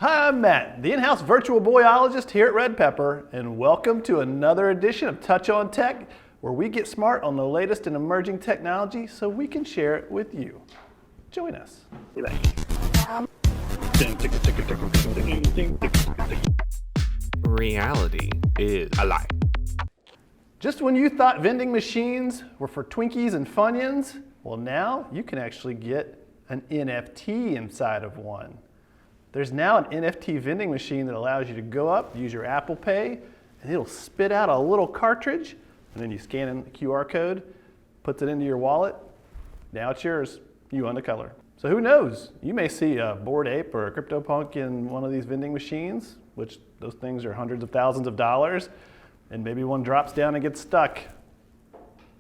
Hi, I'm Matt, the in-house VirtualBoy-ologist here at Red Pepper, and welcome to another edition of Touch on Tech, where we get smart on the latest and emerging technology so we can share it with you. Join us. Reality is a lie. Just when you thought vending machines were for Twinkies and Funyuns, well now you can actually get an NFT inside of one. There's now an NFT vending machine that allows you to go up, use your Apple Pay, and it'll spit out a little cartridge, and then you scan in the QR code, puts it into your wallet. Now it's yours. You own the color. So who knows? You may see a Bored Ape or a CryptoPunk in one of these vending machines, which those things are hundreds of thousands of dollars, and maybe one drops down and gets stuck.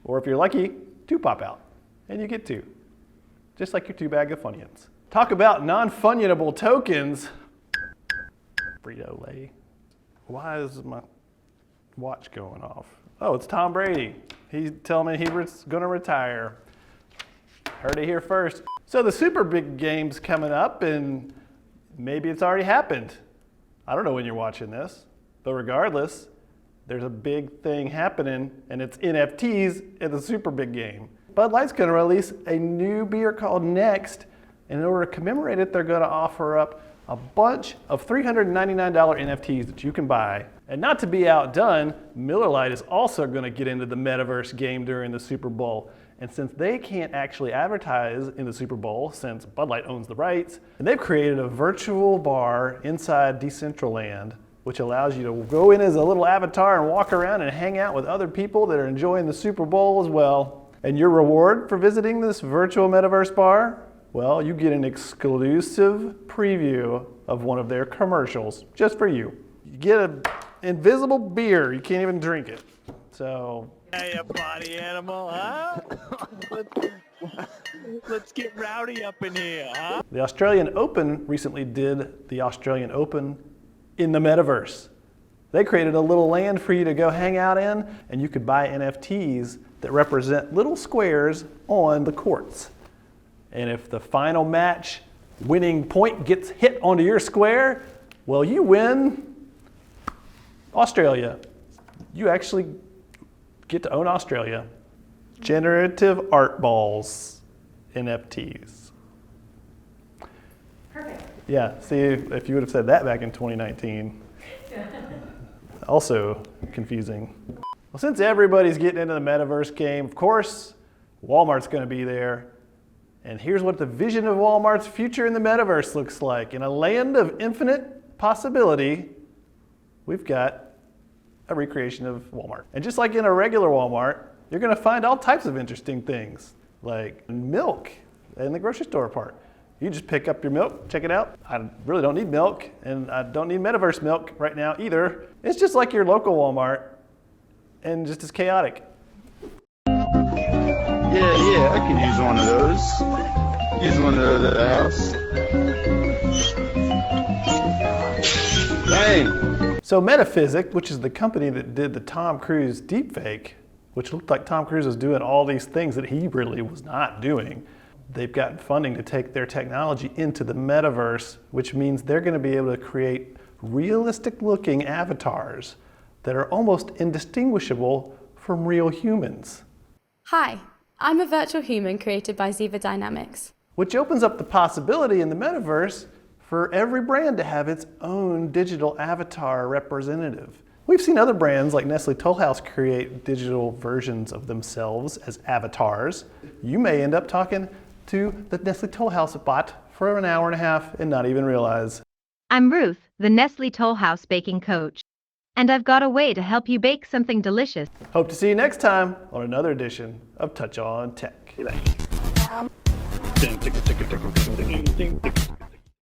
Or if you're lucky, two pop out, and you get two. Just like your two bag of Funyuns. Talk about non-fungible tokens. Frito-Lay. Why is my watch going off? Oh, it's Tom Brady. He's telling me he's gonna retire. Heard it here first. So the super big game's coming up, and maybe it's already happened. I don't know when you're watching this, but regardless, there's a big thing happening, and it's NFTs in the super big game. Bud Light's gonna release a new beer called Next, and in order to commemorate it, they're gonna offer up a bunch of $399 NFTs that you can buy. And not to be outdone, Miller Lite is also gonna get into the metaverse game during the Super Bowl. And since they can't actually advertise in the Super Bowl, since Bud Light owns the rights, and they've created a virtual bar inside Decentraland, which allows you to go in as a little avatar and walk around and hang out with other people that are enjoying the Super Bowl as well. And your reward for visiting this virtual metaverse bar? Well, you get an exclusive preview of one of their commercials, just for you. You get an invisible beer, you can't even drink it. So. Hey, a body animal, huh? Let's get rowdy up in here, huh? The Australian Open recently did the Australian Open in the metaverse. They created a little land for you to go hang out in, and you could buy NFTs that represent little squares on the courts. And if the final match winning point gets hit onto your square, well, you win Australia. You actually get to own Australia. Generative art balls, NFTs. Perfect. Yeah, see, if you would have said that back in 2019. Also confusing. Well, since everybody's getting into the metaverse game, of course, Walmart's gonna be there. And here's what the vision of Walmart's future in the metaverse looks like. In a land of infinite possibility, we've got a recreation of Walmart. And just like in a regular Walmart, you're gonna find all types of interesting things, like milk in the grocery store part. You just pick up your milk, check it out. I really don't need milk, and I don't need metaverse milk right now either. It's just like your local Walmart, and just as chaotic. Yeah, I could use one of those. Use one of those at the house. Dang. So Metaphysic, which is the company that did the Tom Cruise deepfake, which looked like Tom Cruise was doing all these things that he really was not doing, they've gotten funding to take their technology into the metaverse, which means they're going to be able to create realistic looking avatars that are almost indistinguishable from real humans. Hi, I'm a virtual human created by Ziva Dynamics. Which opens up the possibility in the metaverse for every brand to have its own digital avatar representative. We've seen other brands like Nestle Toll House create digital versions of themselves as avatars. You may end up talking to the Nestle Toll House bot for an hour and a half and not even realize. I'm Ruth, the Nestle Toll House baking coach. And I've got a way to help you bake something delicious. Hope to see you next time on another edition of Touch on Tech.